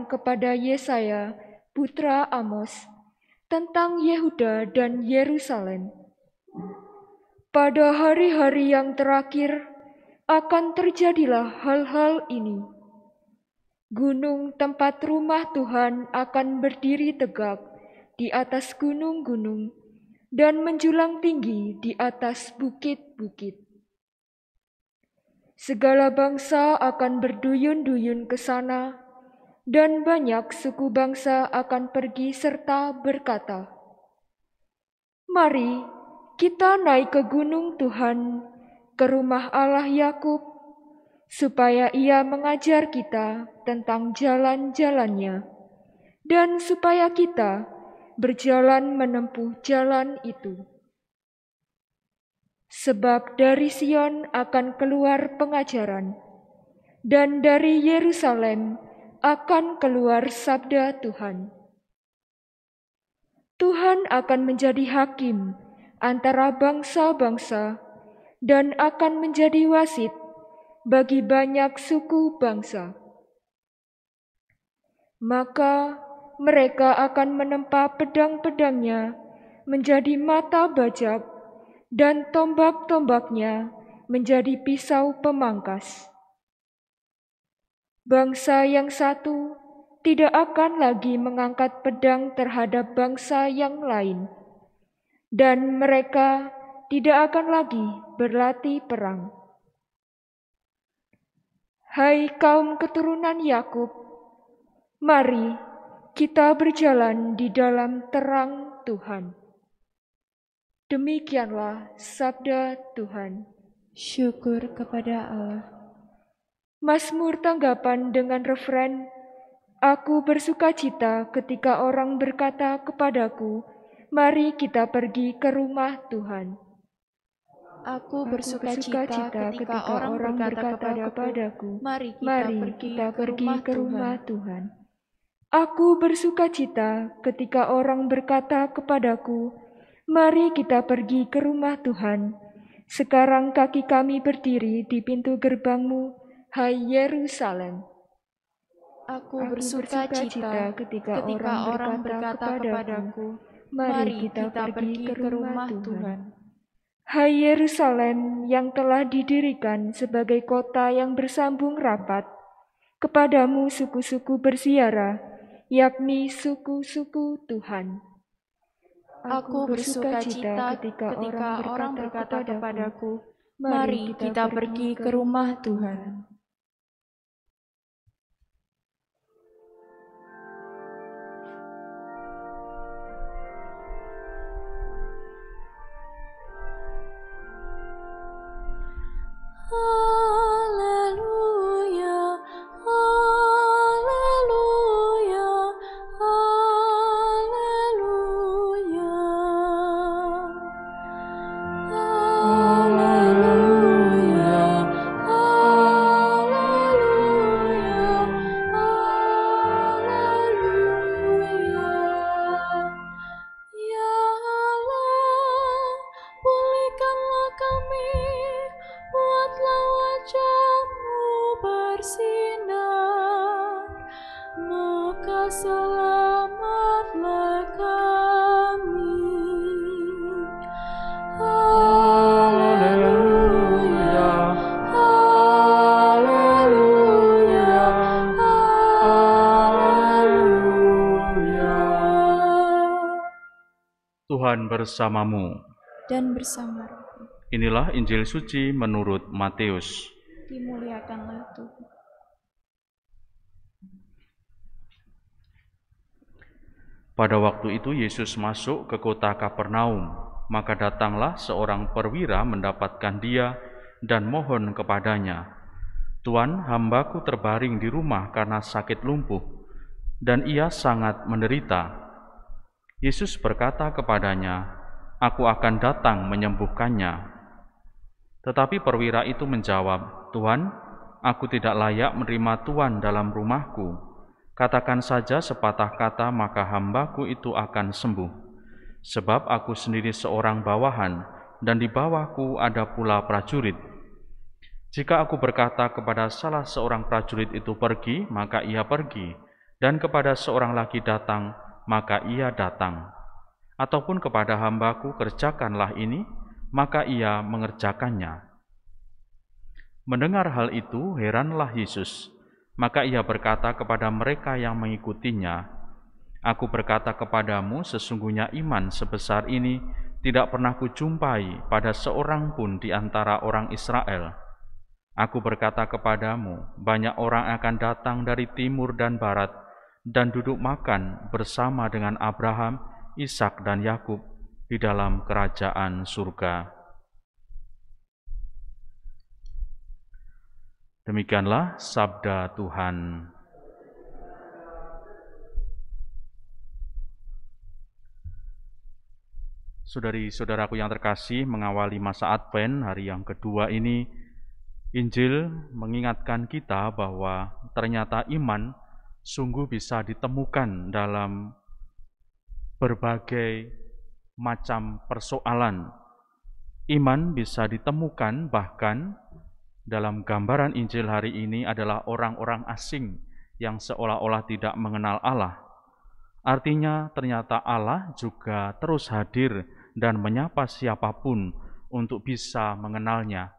kepada Yesaya, putra Amos, tentang Yehuda dan Yerusalem. Pada hari-hari yang terakhir akan terjadilah hal-hal ini. Gunung tempat rumah Tuhan akan berdiri tegak di atas gunung-gunung dan menjulang tinggi di atas bukit-bukit. Segala bangsa akan berduyun-duyun ke sana, dan banyak suku bangsa akan pergi serta berkata, "Mari kita naik ke gunung Tuhan, ke rumah Allah Yakub, supaya Ia mengajar kita tentang jalan-jalannya, dan supaya kita berjalan menempuh jalan itu. Sebab dari Sion akan keluar pengajaran, dan dari Yerusalem akan keluar sabda Tuhan. Tuhan akan menjadi hakim antara bangsa-bangsa dan akan menjadi wasit bagi banyak suku bangsa. Maka mereka akan menempa pedang-pedangnya menjadi mata bajak dan tombak-tombaknya menjadi pisau pemangkas. Bangsa yang satu tidak akan lagi mengangkat pedang terhadap bangsa yang lain, dan mereka tidak akan lagi berlatih perang. Hai kaum keturunan Yakub, mari kita berjalan di dalam terang Tuhan." Demikianlah sabda Tuhan. Syukur kepada Allah. Mazmur tanggapan dengan referen, "Aku bersukacita ketika orang berkata kepadaku, mari kita pergi ke rumah Tuhan." Aku bersukacita ketika orang berkata kepadaku, mari kita pergi ke rumah Tuhan. Aku bersukacita ketika orang berkata kepadaku, mari kita pergi ke rumah Tuhan. Sekarang kaki kami berdiri di pintu gerbangmu, hai Yerusalem. Aku bersukacita ketika orang berkata kepadaku, mari kita pergi ke rumah Tuhan. Hai Yerusalem yang telah didirikan sebagai kota yang bersambung rapat, kepadamu suku-suku berziarah, yakni suku-suku Tuhan. Aku bersukacita ketika orang berkata kepadaku, mari kita pergi ke rumah Tuhan. Haleluya, haleluya, haleluya. Haleluya, haleluya, haleluya. Ya Allah, pulihkanlah kami, buatlah wajah-Mu bersinar, maka selamatlah kami. Haleluya, haleluya, haleluya. Tuhan bersamamu. Dan bersama Roh. Inilah Injil suci menurut Matius. Dimuliakanlah Tuhan. Pada waktu itu Yesus masuk ke kota Kapernaum, maka datanglah seorang perwira mendapatkan dia dan mohon kepadanya, "Tuan, hambaku terbaring di rumah karena sakit lumpuh, dan ia sangat menderita." Yesus berkata kepadanya, "Aku akan datang menyembuhkannya." Tetapi perwira itu menjawab, "Tuhan, aku tidak layak menerima Tuan dalam rumahku. Katakan saja sepatah kata, maka hambaku itu akan sembuh. Sebab aku sendiri seorang bawahan, dan di bawahku ada pula prajurit. Jika aku berkata kepada salah seorang prajurit itu pergi, maka ia pergi, dan kepada seorang lagi datang, maka ia datang. Ataupun kepada hambaku, kerjakanlah ini, maka ia mengerjakannya. Mendengar hal itu, heranlah Yesus. Maka ia berkata kepada mereka yang mengikutinya, Aku berkata kepadamu, sesungguhnya iman sebesar ini tidak pernah kujumpai pada seorang pun di antara orang Israel. Aku berkata kepadamu, banyak orang akan datang dari timur dan barat, dan duduk makan bersama dengan Abraham, Ishak dan Yakub di dalam kerajaan surga. Demikianlah sabda Tuhan. Saudari-saudaraku yang terkasih, mengawali masa Advent hari yang kedua ini, Injil mengingatkan kita bahwa ternyata iman sungguh bisa ditemukan dalam berbagai macam persoalan. Iman bisa ditemukan bahkan dalam gambaran Injil hari ini adalah orang-orang asing yang seolah-olah tidak mengenal Allah. Artinya ternyata Allah juga terus hadir dan menyapa siapapun untuk bisa mengenalnya.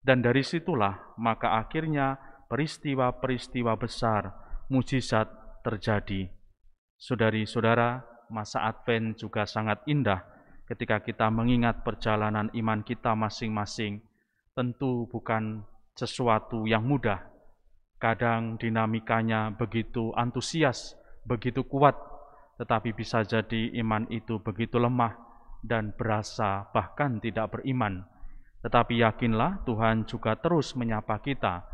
Dan dari situlah maka akhirnya peristiwa-peristiwa besar, mujizat terjadi. Saudari-saudara, masa Advent juga sangat indah ketika kita mengingat perjalanan iman kita masing-masing. Tentu bukan sesuatu yang mudah. Kadang dinamikanya begitu antusias, begitu kuat, tetapi bisa jadi iman itu begitu lemah dan berasa bahkan tidak beriman. Tetapi yakinlah Tuhan juga terus menyapa kita.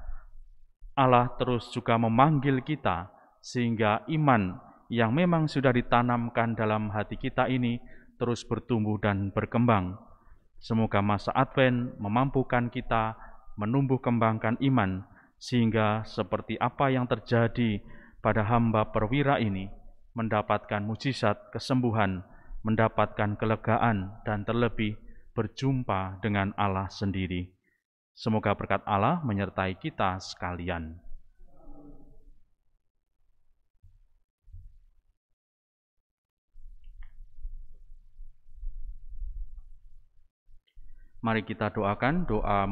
Allah terus juga memanggil kita, sehingga iman yang memang sudah ditanamkan dalam hati kita ini terus bertumbuh dan berkembang. Semoga masa Advent memampukan kita menumbuh kembangkan iman, sehingga seperti apa yang terjadi pada hamba perwira ini, mendapatkan mujizat kesembuhan, mendapatkan kelegaan, dan terlebih berjumpa dengan Allah sendiri. Semoga berkat Allah menyertai kita sekalian. Mari kita doakan doa